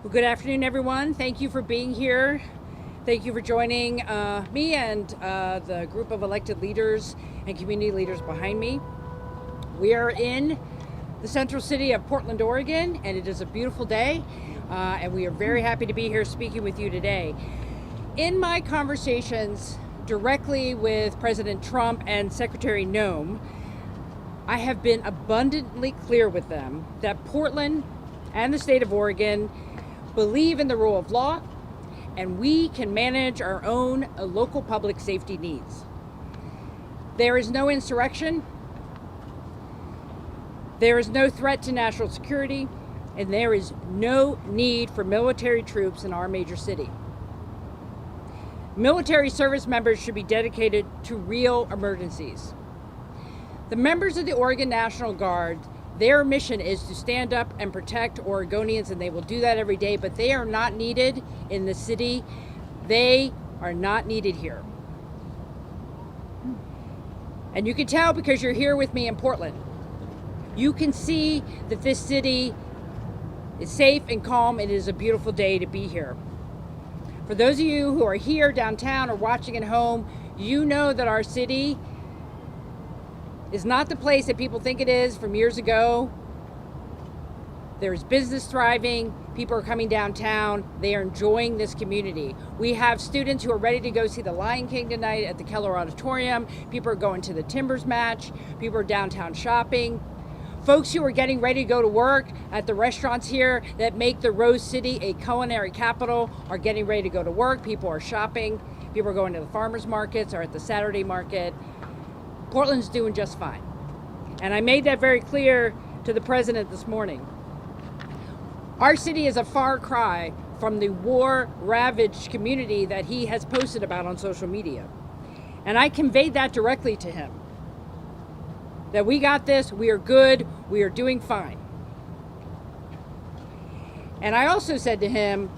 Well, good afternoon, everyone. Thank you for being here. Thank you for joining me and the group of elected leaders and community leaders behind me. We are in the central city of Portland, Oregon, and it is a beautiful day, and we are very happy to be here speaking with you today. In my conversations directly with President Trump and Secretary Noem, I have been abundantly clear with them that Portland and the state of Oregon believe in the rule of law, and we can manage our own local public safety needs. There is no insurrection, there is no threat to national security, and there is no need for military troops in our major city. Military service members should be dedicated to real emergencies. The members of the Oregon National Guard, their mission is to stand up and protect Oregonians, and they will do that every day, but they are not needed in the city. They are not needed here. And you can tell because you're here with me in Portland. You can see that this city is safe and calm, and it is a beautiful day to be here. For those of you who are here downtown or watching at home, you know that our city is not the place that people think it is from years ago. There's business thriving, people are coming downtown, they are enjoying this community. We have students who are ready to go see the Lion King tonight at the Keller Auditorium. People are going to the Timbers match, people are downtown shopping. Folks who are getting ready to go to work at the restaurants here that make the Rose City a culinary capital are getting ready to go to work. People are shopping, people are going to the farmers markets or at the Saturday market. Portland's doing just fine. And I made that very clear to the president this morning. Our city is a far cry from the war-ravaged community that he has posted about on social media. And I conveyed that directly to him. That we got this, we are good, we are doing fine. And I also said to him,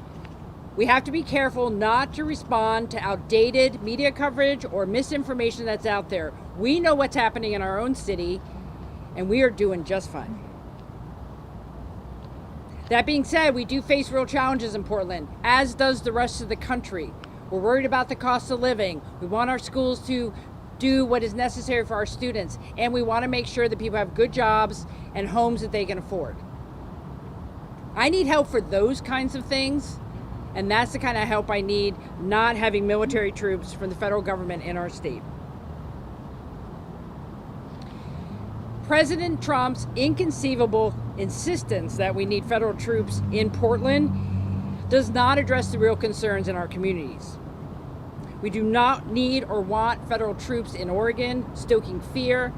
we have to be careful not to respond to outdated media coverage or misinformation that's out there. We know what's happening in our own city, and we are doing just fine. That being said, we do face real challenges in Portland, as does the rest of the country. We're worried about the cost of living. We want our schools to do what is necessary for our students, and we want to make sure that people have good jobs and homes that they can afford. I need help for those kinds of things, and that's the kind of help I need, not having military troops from the federal government in our state. President Trump's inconceivable insistence that we need federal troops in Portland does not address the real concerns in our communities. We do not need or want federal troops in Oregon stoking fear,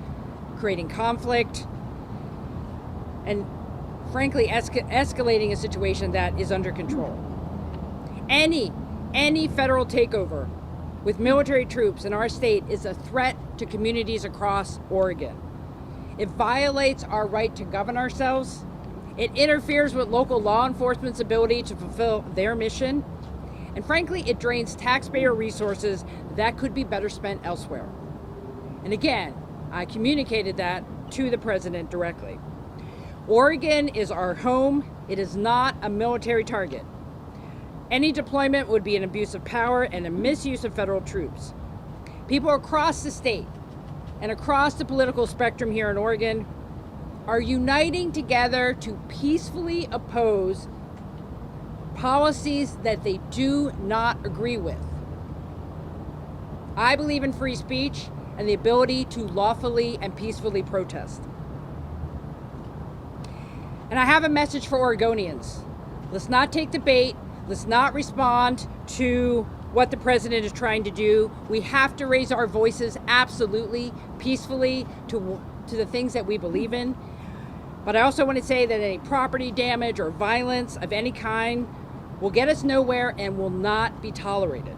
creating conflict, and frankly escalating a situation that is under control. Any federal takeover with military troops in our state is a threat to communities across Oregon. It violates our right to govern ourselves. It interferes with local law enforcement's ability to fulfill their mission. And frankly, it drains taxpayer resources that could be better spent elsewhere. And again, I communicated that to the president directly. Oregon is our home. It is not a military target. Any deployment would be an abuse of power and a misuse of federal troops. People across the state and across the political spectrum here in Oregon are uniting together to peacefully oppose policies that they do not agree with. I believe in free speech and the ability to lawfully and peacefully protest. And I have a message for Oregonians. Let's not take the bait. Let's not respond to what the president is trying to do. We have to raise our voices absolutely, peacefully to the things that we believe in. But I also want to say that any property damage or violence of any kind will get us nowhere and will not be tolerated.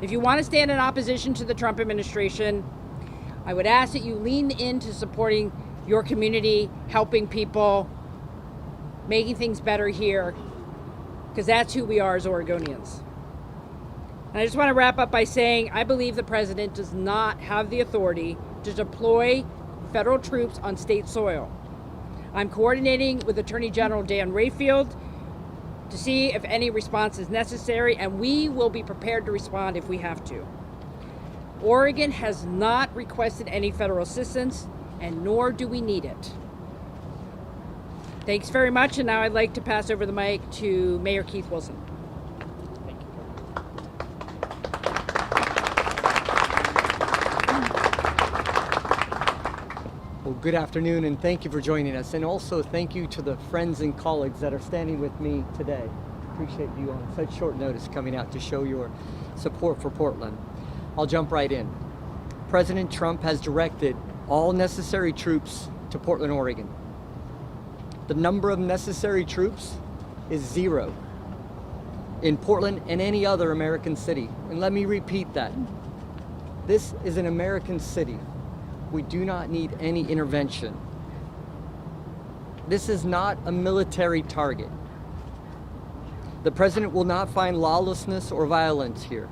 If you want to stand in opposition to the Trump administration, I would ask that you lean into supporting your community, helping people, making things better here, because that's who we are as Oregonians. And I just want to wrap up by saying I believe the president does not have the authority to deploy federal troops on state soil. I'm coordinating with Attorney General Dan Rayfield to see if any response is necessary, and we will be prepared to respond if we have to. Oregon has not requested any federal assistance, and nor do we need it. Thanks very much, and now I'd like to pass over the mic to Mayor Keith Wilson. Thank you. Well, good afternoon, and thank you for joining us. And also thank you to the friends and colleagues that are standing with me today. Appreciate you on such short notice coming out to show your support for Portland. I'll jump right in. President Trump has directed all necessary troops to Portland, Oregon. The number of necessary troops is 0 in Portland and any other American city. And let me repeat that. This is an American city. We do not need any intervention. This is not a military target. The president will not find lawlessness or violence here.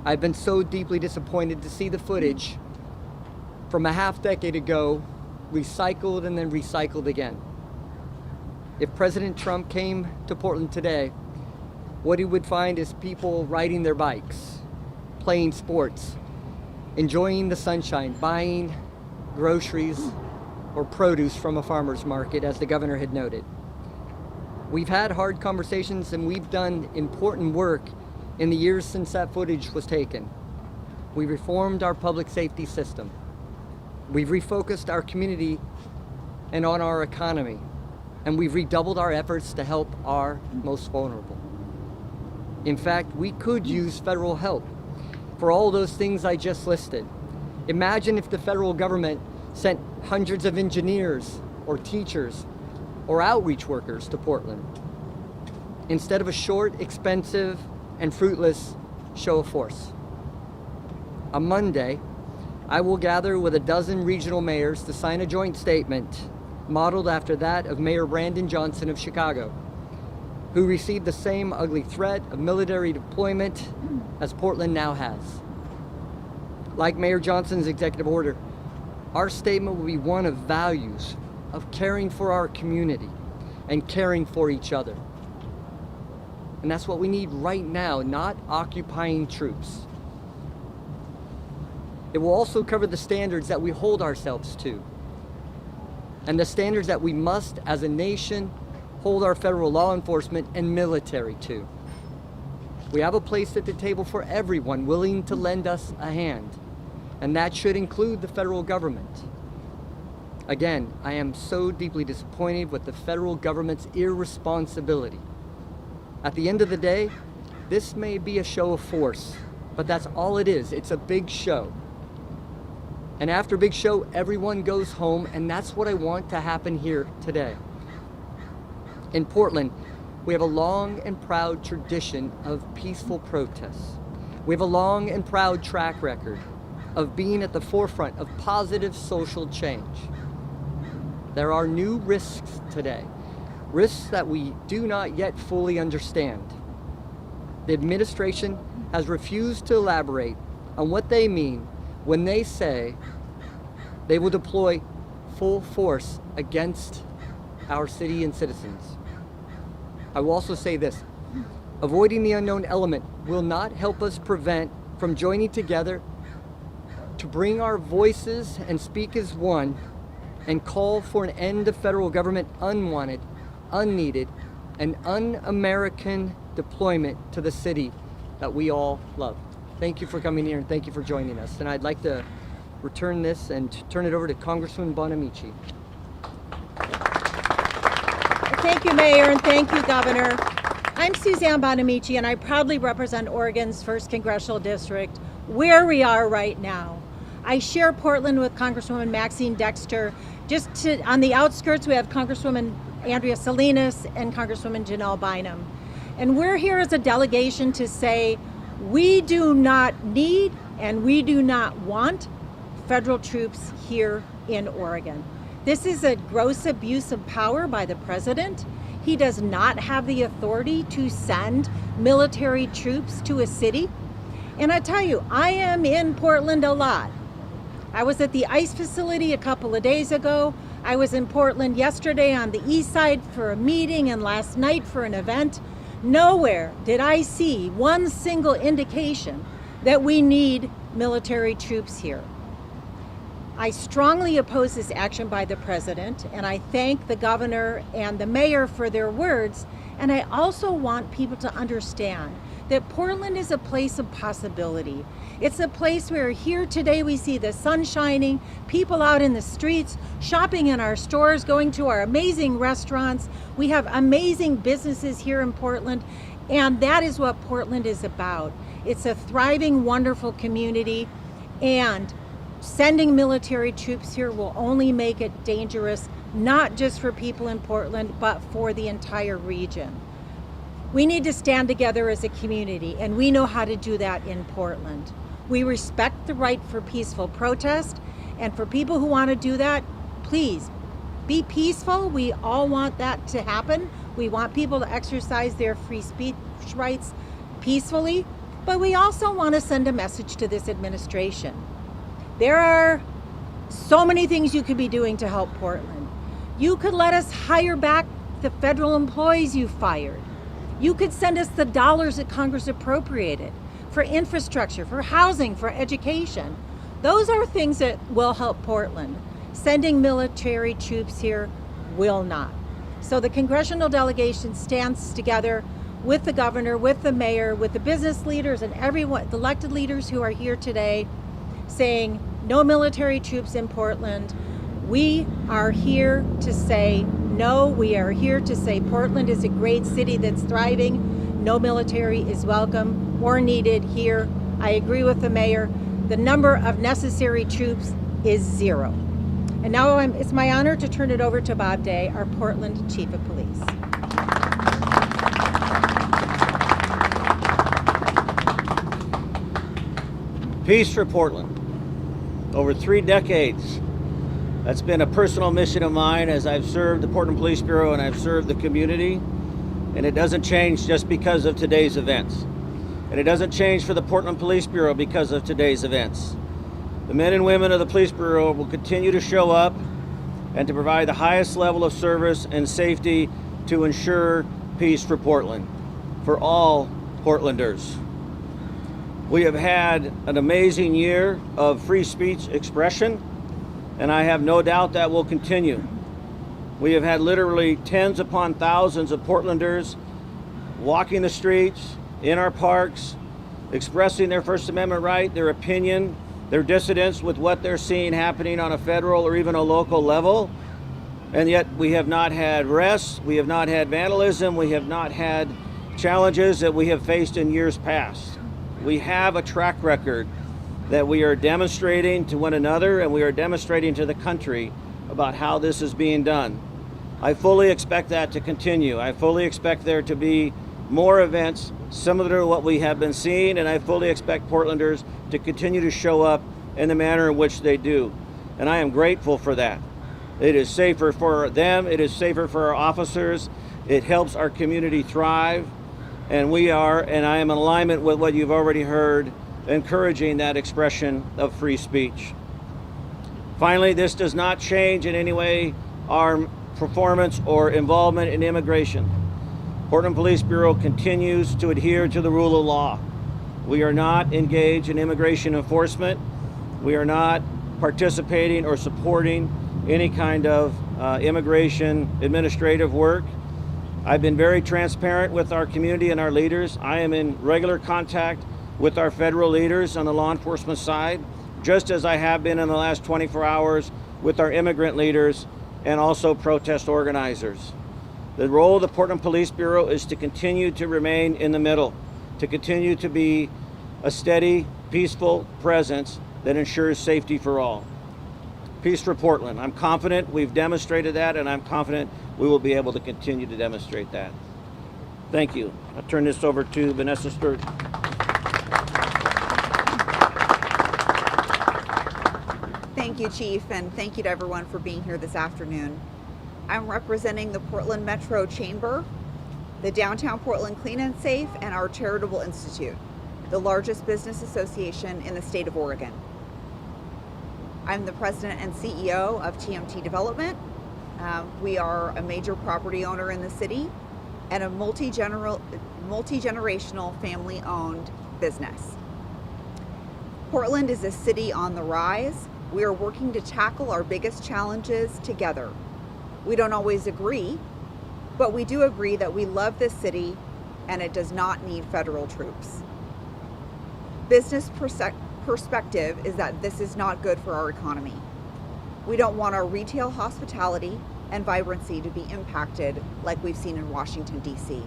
I've been so deeply disappointed to see the footage from a half decade ago recycled and then recycled again. If President Trump came to Portland today, what he would find is people riding their bikes, playing sports, enjoying the sunshine, buying groceries or produce from a farmer's market, as the governor had noted. We've had hard conversations and we've done important work in the years since that footage was taken. We reformed our public safety system. We've refocused our community and on our economy. And we've redoubled our efforts to help our most vulnerable. In fact, we could use federal help for all those things I just listed. Imagine if the federal government sent hundreds of engineers or teachers or outreach workers to Portland instead of a short, expensive, and fruitless show of force. On Monday, I will gather with a dozen regional mayors to sign a joint statement modeled after that of Mayor Brandon Johnson of Chicago, who received the same ugly threat of military deployment as Portland now has. Like Mayor Johnson's executive order, our statement will be one of values, of caring for our community and caring for each other. And that's what we need right now, not occupying troops. It will also cover the standards that we hold ourselves to, and the standards that we must, as a nation, hold our federal law enforcement and military to. We have a place at the table for everyone willing to lend us a hand, and that should include the federal government. Again, I am so deeply disappointed with the federal government's irresponsibility. At the end of the day, this may be a show of force, but that's all it is. It's a big show. And after big show, everyone goes home, and that's what I want to happen here today. In Portland, we have a long and proud tradition of peaceful protests. We have a long and proud track record of being at the forefront of positive social change. There are new risks today, risks that we do not yet fully understand. The administration has refused to elaborate on what they mean when they say they will deploy full force against our city and citizens. I will also say this: avoiding the unknown element will not help us prevent from joining together to bring our voices and speak as one and call for an end to federal government unwanted, unneeded, and un-American deployment to the city that we all love. Thank you for coming here and thank you for joining us. And I'd like to return this and turn it over to Congresswoman Bonamici. Thank you, Mayor, and thank you, Governor. I'm Suzanne Bonamici, and I proudly represent Oregon's 1st Congressional District, where we are right now. I share Portland with Congresswoman Maxine Dexter. On the outskirts, we have Congresswoman Andrea Salinas and Congresswoman Janelle Bynum. And we're here as a delegation to say we do not need and we do not want federal troops here in Oregon. This is a gross abuse of power by the president. He does not have the authority to send military troops to a city. And I tell you, I am in Portland a lot. I was at the ICE facility a couple of days ago. I was in Portland yesterday on the east side for a meeting and last night for an event. Nowhere did I see one single indication that we need military troops here. I strongly oppose this action by the president, and I thank the governor and the mayor for their words. And I also want people to understand that Portland is a place of possibility. It's a place where here today we see the sun shining, people out in the streets, shopping in our stores, going to our amazing restaurants. We have amazing businesses here in Portland, and that is what Portland is about. It's a thriving, wonderful community, and sending military troops here will only make it dangerous, not just for people in Portland, but for the entire region. We need to stand together as a community, and we know how to do that in Portland. We respect the right for peaceful protest, and for people who want to do that, please be peaceful. We all want that to happen. We want people to exercise their free speech rights peacefully, but we also want to send a message to this administration. There are so many things you could be doing to help Portland. You could let us hire back the federal employees you fired. You could send us the dollars that Congress appropriated for infrastructure, for housing, for education. Those are things that will help Portland. Sending military troops here will not. So the congressional delegation stands together with the governor, with the mayor, with the business leaders and everyone, the elected leaders who are here today, saying no military troops in Portland. We are here to say no. We are here to say Portland is a great city that's thriving. No military is welcome or needed here. I agree with the mayor. The number of necessary troops is 0. And now it's my honor to turn it over to Bob Day, our Portland Chief of Police. Peace for Portland. Over 3 decades, that's been a personal mission of mine as I've served the Portland Police Bureau and I've served the community. And it doesn't change just because of today's events. And it doesn't change for the Portland Police Bureau because of today's events. The men and women of the Police Bureau will continue to show up and to provide the highest level of service and safety to ensure peace for Portland, for all Portlanders. We have had an amazing year of free speech expression, and I have no doubt that will continue. We have had literally tens upon thousands of Portlanders walking the streets, in our parks, expressing their First Amendment right, their opinion, their dissidence with what they're seeing happening on a federal or even a local level. And yet we have not had arrests, we have not had vandalism, we have not had challenges that we have faced in years past. We have a track record that we are demonstrating to one another and we are demonstrating to the country about how this is being done. I fully expect that to continue. I fully expect there to be more events similar to what we have been seeing, and I fully expect Portlanders to continue to show up in the manner in which they do. And I am grateful for that. It is safer for them, it is safer for our officers, it helps our community thrive, and we are, and I am in alignment with what you've already heard, encouraging that expression of free speech. Finally, this does not change in any way our performance or involvement in immigration. Portland Police Bureau continues to adhere to the rule of law. We are not engaged in immigration enforcement. We are not participating or supporting any kind of immigration administrative work. I've been very transparent with our community and our leaders. I am in regular contact with our federal leaders on the law enforcement side, just as I have been in the last 24 hours with our immigrant leaders and also protest organizers. The role of the Portland Police Bureau is to continue to remain in the middle, to continue to be a steady, peaceful presence that ensures safety for all. Peace for Portland. I'm confident we've demonstrated that, and I'm confident we will be able to continue to demonstrate that. Thank you. I'll turn this over to Vanessa Sturt. Thank you, Chief, and thank you to everyone for being here this afternoon. I'm representing the Portland Metro Chamber, the Downtown Portland Clean and Safe, and our Charitable Institute, the largest business association in the state of Oregon. I'm the president and CEO of TMT Development, We are a major property owner in the city and a multi-generational family-owned business. Portland is a city on the rise. We are working to tackle our biggest challenges together. We don't always agree, but we do agree that we love this city and it does not need federal troops. Business perspective is that this is not good for our economy. We don't want our retail hospitality and vibrancy to be impacted like we've seen in Washington, D.C.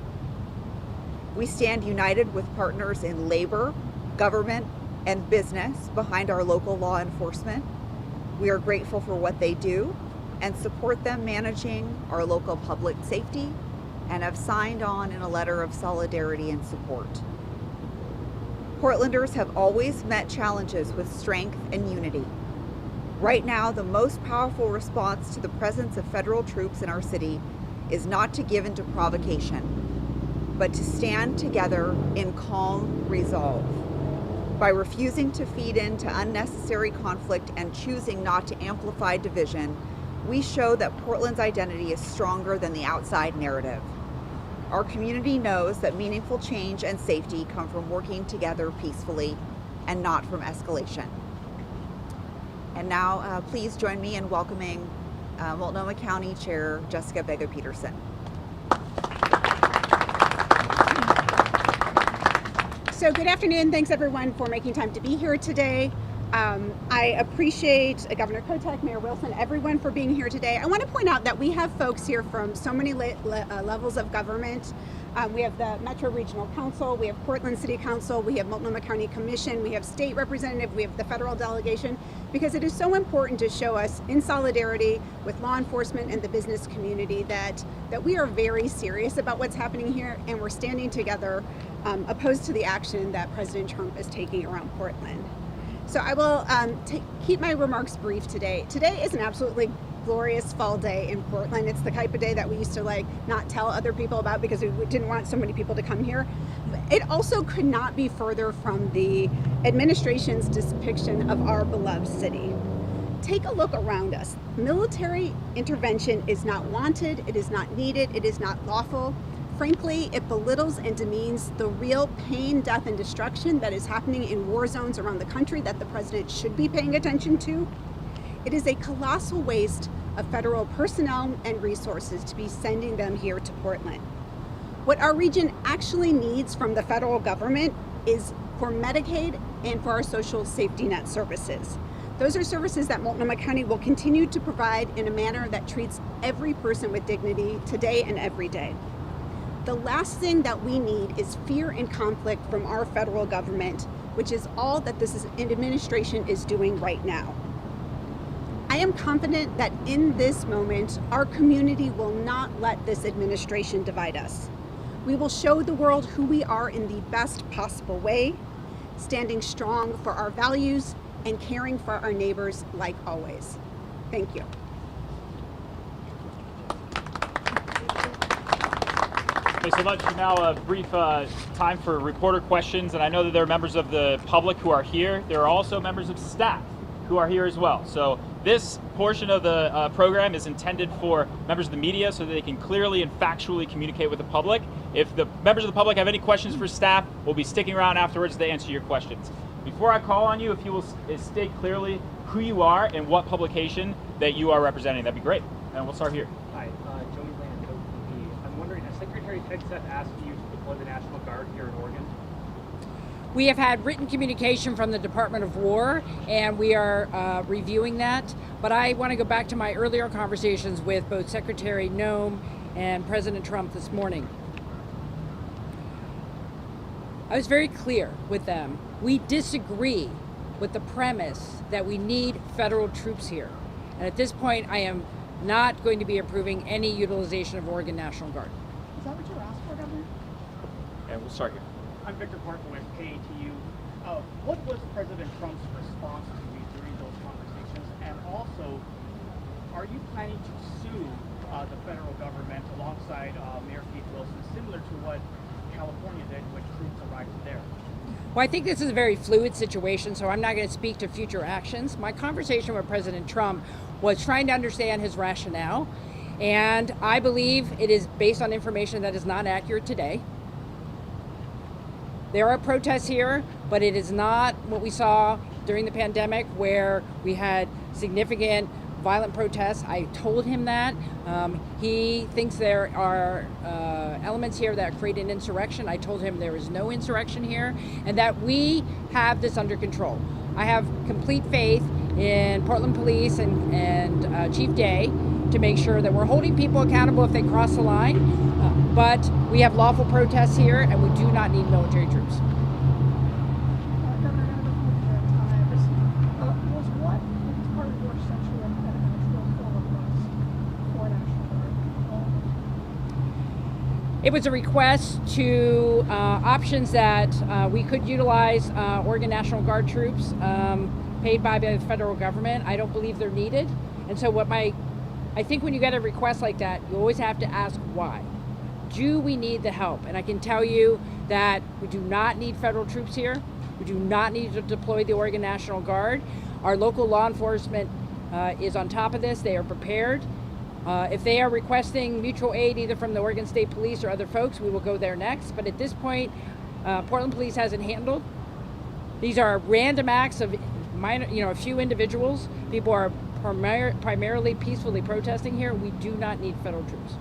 We stand united with partners in labor, government, and business behind our local law enforcement. We are grateful for what they do and support them managing our local public safety and have signed on in a letter of solidarity and support. Portlanders have always met challenges with strength and unity. Right now, the most powerful response to the presence of federal troops in our city is not to give in to provocation, but to stand together in calm resolve. By refusing to feed into unnecessary conflict and choosing not to amplify division, we show that Portland's identity is stronger than the outside narrative. Our community knows that meaningful change and safety come from working together peacefully and not from escalation. And now, please join me in welcoming Multnomah County Chair Jessica Bega-Peterson. So good afternoon. Thanks everyone for making time to be here today. I appreciate Governor Kotek, Mayor Wilson, everyone for being here today. I want to point out that we have folks here from so many levels of government. We have the Metro Regional Council, we have Portland City Council, we have Multnomah County Commission, we have state representative, we have the federal delegation, because it is so important to show us in solidarity with law enforcement and the business community that we are very serious about what's happening here and we're standing together opposed to the action that President Trump is taking around Portland. So I will keep my remarks brief today. Today is an absolutely glorious fall day in Portland. It's the type of day that we used to not tell other people about because we didn't want so many people to come here. It also could not be further from the administration's depiction of our beloved city. Take a look around us. Military intervention is not wanted, it is not needed, it is not lawful. Frankly, it belittles and demeans the real pain, death, and destruction that is happening in war zones around the country that the president should be paying attention to. It is a colossal waste of federal personnel and resources to be sending them here to Portland. What our region actually needs from the federal government is for Medicaid and for our social safety net services. Those are services that Multnomah County will continue to provide in a manner that treats every person with dignity today and every day. The last thing that we need is fear and conflict from our federal government, which is all that this administration is doing right now. I am confident that in this moment, our community will not let this administration divide us. We will show the world who we are in the best possible way, standing strong for our values and caring for our neighbors like always. Thank you. Thanks so much. Now a brief time for reporter questions, and I know that there are members of the public who are here. There are also members of staff who are here as well. So this portion of the program is intended for members of the media so that they can clearly and factually communicate with the public. If the members of the public have any questions for staff, we'll be sticking around afterwards to answer your questions. Before I call on you, if you will state clearly who you are and what publication that you are representing, that'd be great. And we'll start here. Hi, Joey Land, OTV. I'm wondering, has Secretary Hegseth asked you to deploy the National Guard here in Oregon? We have had written communication from the Department of War, and we are reviewing that. But I want to go back to my earlier conversations with both Secretary Noem and President Trump this morning. I was very clear with them. We disagree with the premise that we need federal troops here. And at this point, I am not going to be approving any utilization of Oregon National Guard. Is that what you asked for, Governor? And we'll start here. I'm Victor Parker with KATU. What was President Trump's response to you during those conversations? And also, are you planning to sue the federal government alongside Mayor Keith Wilson, similar to what California did when troops arrived there? Well, I think this is a very fluid situation, so I'm not going to speak to future actions. My conversation with President Trump was trying to understand his rationale. And I believe it is based on information that is not accurate today. There are protests here, but it is not what we saw during the pandemic where we had significant violent protests. I told him that. He thinks there are elements here that create an insurrection. I told him there is no insurrection here and that we have this under control. I have complete faith in Portland Police and Chief Day to make sure that we're holding people accountable if they cross the line. But we have lawful protests here and we do not need military troops. Was what part of your sexual impediment to a full request for National Guard? It was a request to options that we could utilize Oregon National Guard troops paid by the federal government. I don't believe they're needed. And so I think when you get a request like that, you always have to ask why. Do we need the help? And I can tell you that we do not need federal troops here. We do not need to deploy the Oregon National Guard. Our local law enforcement is on top of this. They are prepared. If they are requesting mutual aid either from the Oregon State Police or other folks, we will go there next. But at this point, Portland Police hasn't handled. These are random acts of minor, a few individuals. People are primarily peacefully protesting here. We do not need federal troops.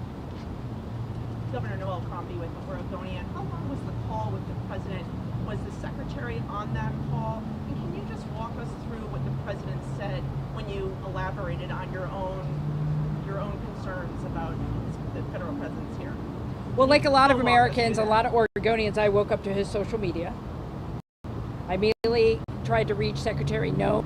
Governor Noel Crombie with the Oregonian. How long was the call with the president? Was the secretary on that call? And can you just walk us through what the president said when you elaborated on your own concerns about the federal presence here? Well, like a lot of Americans, a lot of Oregonians, I woke up to his social media. I immediately tried to reach Secretary No.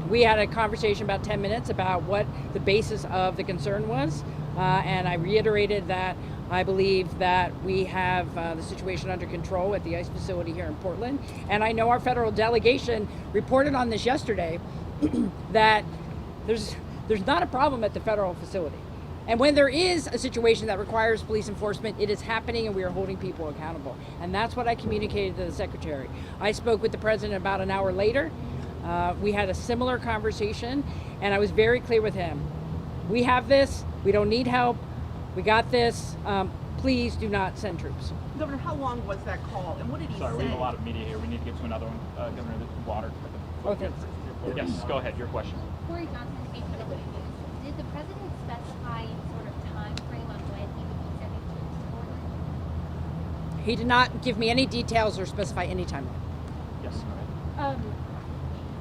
We had a conversation about 10 minutes about what the basis of the concern was, and I reiterated that I believe that we have the situation under control at the ICE facility here in Portland, and I know our federal delegation reported on this yesterday that there's not a problem at the federal facility. And when there is a situation that requires police enforcement, it is happening and we are holding people accountable. And that's what I communicated to the secretary. I spoke with the president about an hour later. We had a similar conversation and I was very clear with him. We have this, we don't need help, we got this, please do not send troops. Governor, how long was that call and what did he Sorry, say? we have a lot of media here. We need to get to another one. Governor, the water. Okay. Yes, go ahead. Your question. Corey Johnson, HW News. Did the president specify any sort of time frame on when he would be sending troops to Portland? He did not give me any details or specify any timeline. Yes, go ahead.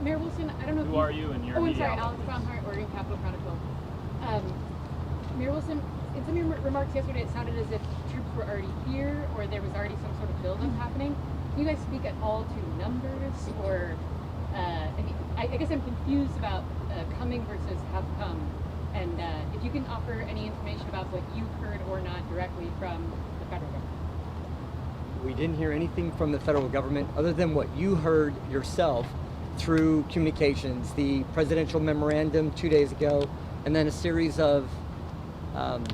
Mayor Wilson, I don't know Who are you and your I'm media sorry, outlet? Alex Brownhart, Oregon Capital Chronicle. Mayor Wilson, in some of your remarks yesterday, it sounded as if troops were already here or there was already some sort of buildup happening. Can you guys speak at all to numbers or, I guess I'm confused about coming versus have come. And if you can offer any information about what you heard or not directly from the federal government. We didn't hear anything from the federal government other than what you heard yourself through communications, the presidential memorandum 2 days ago, and then a series of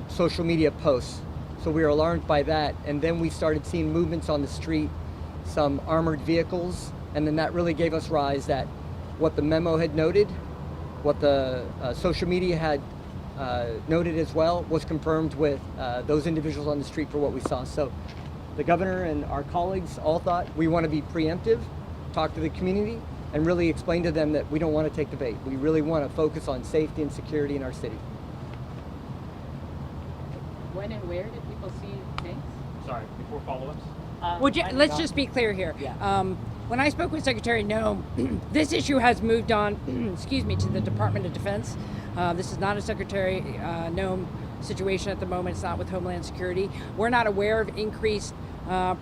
social media posts. So we were alarmed by that. And then we started seeing movements on the street, some armored vehicles, and then that really gave us rise that what the memo had noted, what the social media had noted as well, was confirmed with those individuals on the street for what we saw. So the governor and our colleagues all thought we want to be preemptive, talk to the community, and really explain to them that we don't want to take the bait. We really want to focus on safety and security in our city. When and where did people see tanks? Sorry, before follow-ups. Let's just be clear here. Yeah. When I spoke with Secretary Noem, this issue has moved on, excuse me, to the Department of Defense. This is not a Secretary Noem situation at the moment. It's not with Homeland Security. We're not aware of increased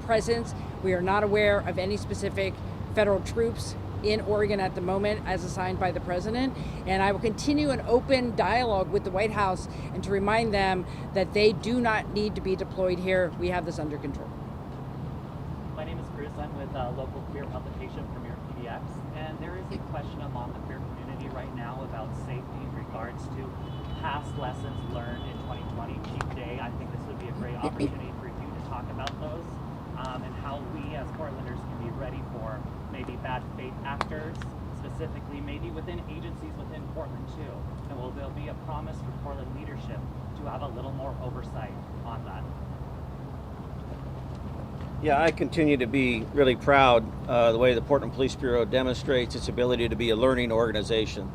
presence. We are not aware of any specific federal troops in Oregon at the moment as assigned by the president. And I will continue an open dialogue with the White House and to remind them that they do not need to be deployed here. We have this under control. My name is Chris. I'm with local queer publication Premier PDX, and there is a question among the queer community right now about safety in regards to past lessons learned in 2020. Chief Day, I think this would be a great opportunity for you to talk about those and how we as Portlanders can be ready for maybe bad faith actors, specifically maybe within agencies within Portland too. And will there be a promise for Portland leadership to have a little more oversight on that? Yeah, I continue to be really proud the way the Portland Police Bureau demonstrates its ability to be a learning organization.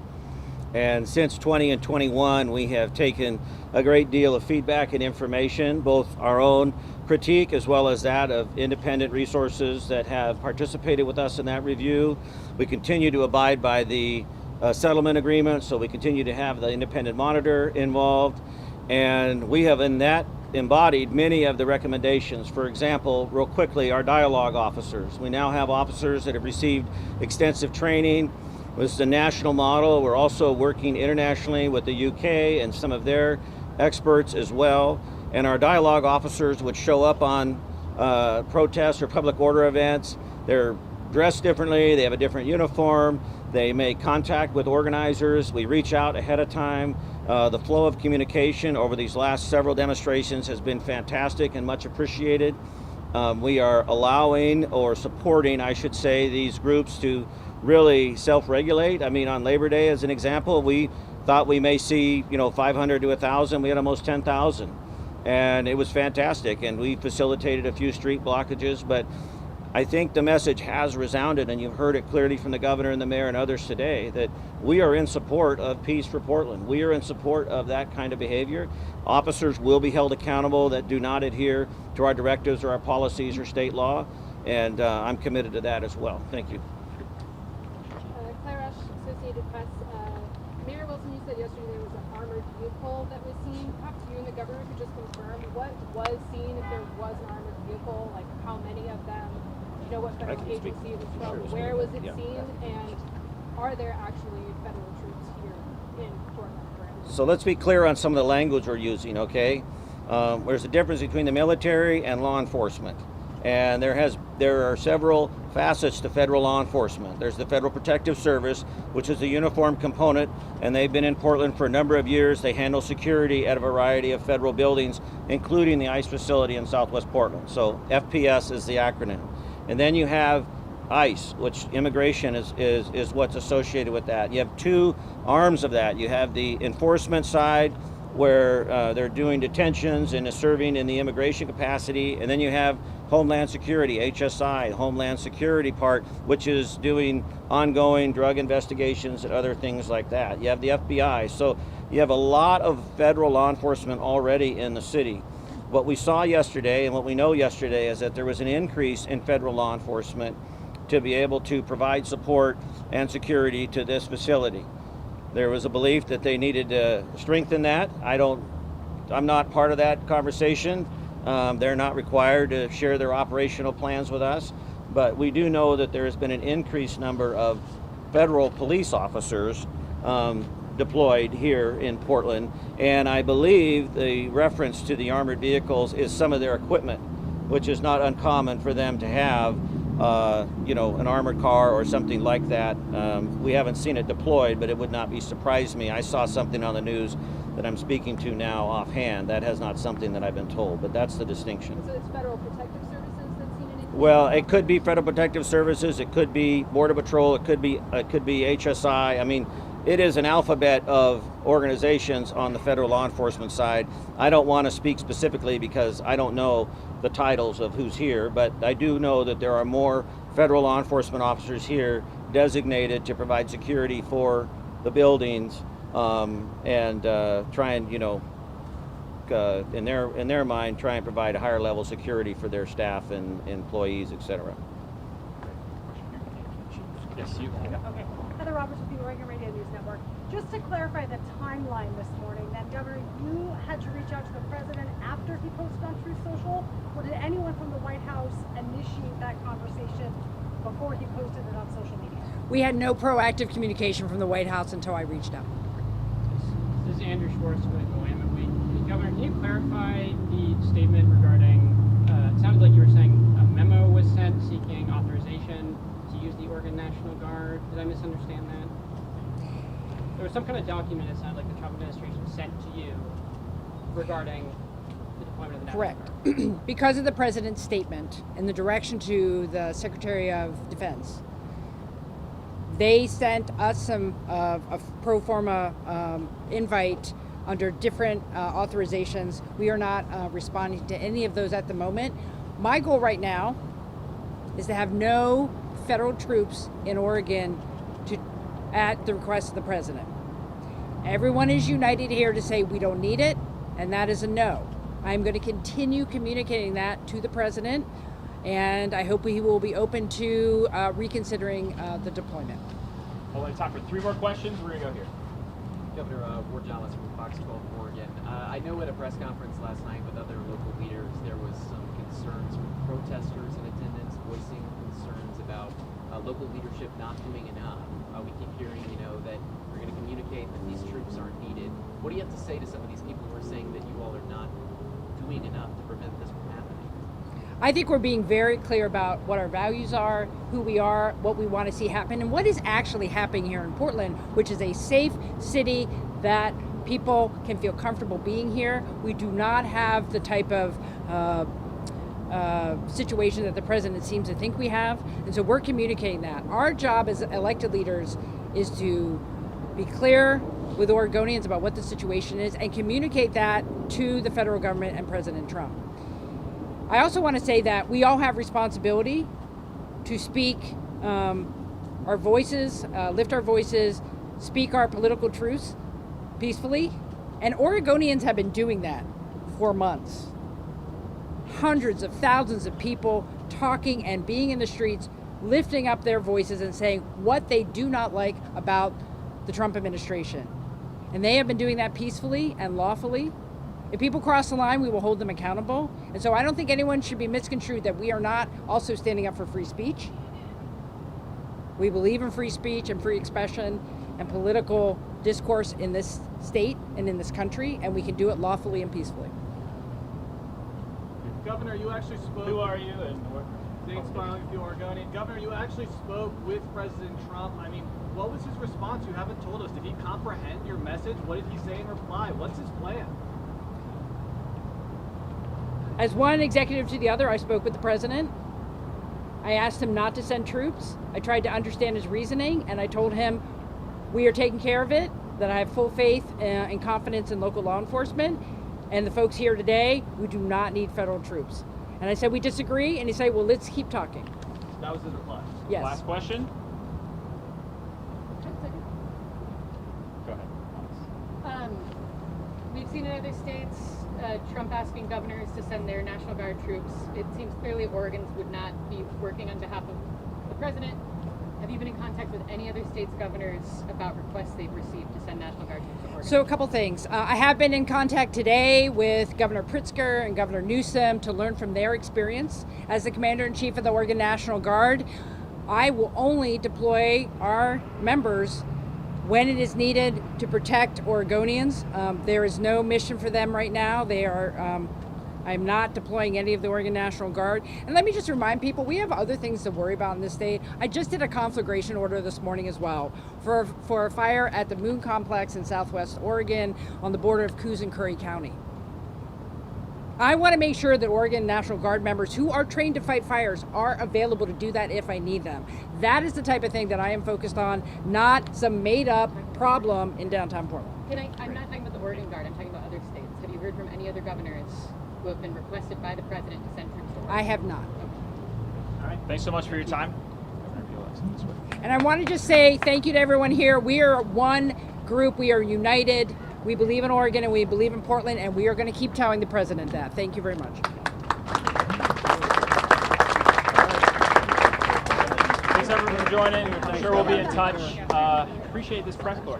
And since 20 and 21, we have taken a great deal of feedback and information, both our own critique as well as that of independent resources that have participated with us in that review. We continue to abide by the settlement agreement, so we continue to have the independent monitor involved. And we have in that embodied many of the recommendations. For example, real quickly, our dialogue officers. We now have officers that have received extensive training. This is a national model. We're also working internationally with the UK and some of their experts as well. And our dialogue officers would show up on protests or public order events. They're dressed differently, they have a different uniform, they make contact with organizers, we reach out ahead of time. The flow of communication over these last several demonstrations has been fantastic and much appreciated. We are allowing or supporting, I should say, these groups to really self-regulate. I mean, on Labor Day, as an example, we thought we may see, 500 to 1,000. We had almost 10,000, and it was fantastic. And we facilitated a few street blockages, but I think the message has resounded, and you've heard it clearly from the governor and the mayor and others today, that we are in support of Peace for Portland. We are in support of that kind of behavior. Officers will be held accountable that do not adhere to our directives or our policies or state law, and I'm committed to that as well. Thank you. Claire Rush, Associated Press. Mayor Wilson, you said yesterday there was an armored vehicle that was seen. Perhaps you and the governor could just confirm what was seen, if there was an armored vehicle, like how many of them, what federal agency it was from, where was it seen, and are there actually federal troops here in Portland? So let's be clear on some of the language we're using, okay? There's a difference between the military and law enforcement. And there are several facets to federal law enforcement. There's the Federal Protective Service, which is a uniform component, and they've been in Portland for a number of years. They handle security at a variety of federal buildings, including the ICE facility in Southwest Portland. So FPS is the acronym. And then you have ICE, which immigration is what's associated with that. You have two arms of that. You have the enforcement side, where they're doing detentions and serving in the immigration capacity. And then you have Homeland Security, HSI, Homeland Security part, which is doing ongoing drug investigations and other things like that. You have the FBI. So you have a lot of federal law enforcement already in the city. What we saw yesterday and what we know yesterday is that there was an increase in federal law enforcement to be able to provide support and security to this facility. There was a belief that they needed to strengthen that. I'm not part of that conversation. They're not required to share their operational plans with us, but we do know that there has been an increased number of federal police officers deployed here in Portland, and I believe the reference to the armored vehicles is some of their equipment, which is not uncommon for them to have, an armored car or something like that. We haven't seen it deployed, but it would not surprise me. I saw something on the news that I'm speaking to now offhand. That is not something that I've been told, but that's the distinction. So it's Federal Protective Services that's seen anything? Well, it could be Federal Protective Services, it could be Border Patrol, it could be HSI. I mean, it is an alphabet of organizations on the federal law enforcement side. I don't want to speak specifically because I don't know the titles of who's here, but I do know that there are more federal law enforcement officers here designated to provide security for the buildings and try and, in their mind, try and provide a higher level of security for their staff and employees, etc. Yes, you. Okay. Heather Roberts with the Oregon Radio News Network. Just to clarify the timeline this morning, then, Governor, you had to reach out to the president after he posted on Truth Social, or did anyone from the White House initiate that conversation before he posted it on social media? We had no proactive communication from the White House until I reached out. This is Andrew Schwartz with Willamette Week. Governor, can you clarify the statement regarding, it sounded like you were saying a memo was sent seeking authorization to use the Oregon National Guard. Did I misunderstand that? There was some kind of document, it sounded like the Trump administration sent to you regarding the deployment of the National Correct. Guard. Because of the president's statement and the direction to the Secretary of Defense, they sent us a pro forma invite under different authorizations. We are not responding to any of those at the moment. My goal right now is to have no federal troops in Oregon at the request of the president. Everyone is united here to say we don't need it, and that is a no. I'm going to continue communicating that to the president, and I hope he will be open to reconsidering the deployment. Well, we have time for 3 more questions. We're going to go here. Governor Ward Johnson from Fox 12 Oregon. I know at a press conference last night with other local leaders, there was some concerns from protesters in attendance voicing concerns about local leadership not doing enough. We keep hearing, that we're going to communicate that these troops aren't needed. What do you have to say to some of these people who are saying that you all are not doing enough to prevent this from happening? I think we're being very clear about what our values are, who we are, what we want to see happen, and what is actually happening here in Portland, which is a safe city that people can feel comfortable being here. We do not have the type of situation that the president seems to think we have, and so we're communicating that. Our job as elected leaders is to be clear with Oregonians about what the situation is and communicate that to the federal government and President Trump. I also want to say that we all have responsibility to speak our voices, lift our voices, speak our political truths peacefully, and Oregonians have been doing that for months. Hundreds of thousands of people talking and being in the streets, lifting up their voices and saying what they do not like about the Trump administration. And they have been doing that peacefully and lawfully. If people cross the line, we will hold them accountable. And so I don't think anyone should be misconstrued that we are not also standing up for free speech. We believe in free speech and free expression and political discourse in this state and in this country, and we can do it lawfully and peacefully. Governor, you actually spoke. Who are you and what? James Smiling, the Oregonian. Governor, you actually spoke with President Trump. I mean, what was his response? You haven't told us. Did he comprehend your message? What did he say in reply? What's his plan? As one executive to the other, I spoke with the president. I asked him not to send troops. I tried to understand his reasoning, and I told him we are taking care of it, that I have full faith and confidence in local law enforcement, and the folks here today, we do not need federal troops. And I said, we disagree, and he said, well, let's keep talking. That was his reply. Yes. Last question. Go ahead. We've seen in other states Trump asking governors to send their National Guard troops. It seems clearly Oregons would not be working on behalf of the president. Have you been in contact with any other states' governors about requests they've received to send National Guard troops to Oregon? So a couple things. I have been in contact today with Governor Pritzker and Governor Newsom to learn from their experience. As the Commander-in-Chief of the Oregon National Guard, I will only deploy our members when it is needed to protect Oregonians. There is no mission for them right now. They are. I'm not deploying any of the Oregon National Guard. And let me just remind people, we have other things to worry about in this state. I just did a conflagration order this morning as well for a fire at the Moon Complex in Southwest Oregon on the border of Coos and Curry County. I want to make sure that Oregon National Guard members who are trained to fight fires are available to do that if I need them. That is the type of thing that I am focused on, not some made-up problem in downtown Portland. I'm not talking about the Oregon Guard, I'm talking about other states. Have you heard from any other governors who have been requested by the president to send troops to Oregon? I have not. All right. Thanks so much for your time. And I want to just say thank you to everyone here. We are one group. We are united. We believe in Oregon and we believe in Portland, and we are going to keep telling the president that. Thank you very much. Thanks everyone for joining. I'm sure we'll be in touch. Appreciate this press corps.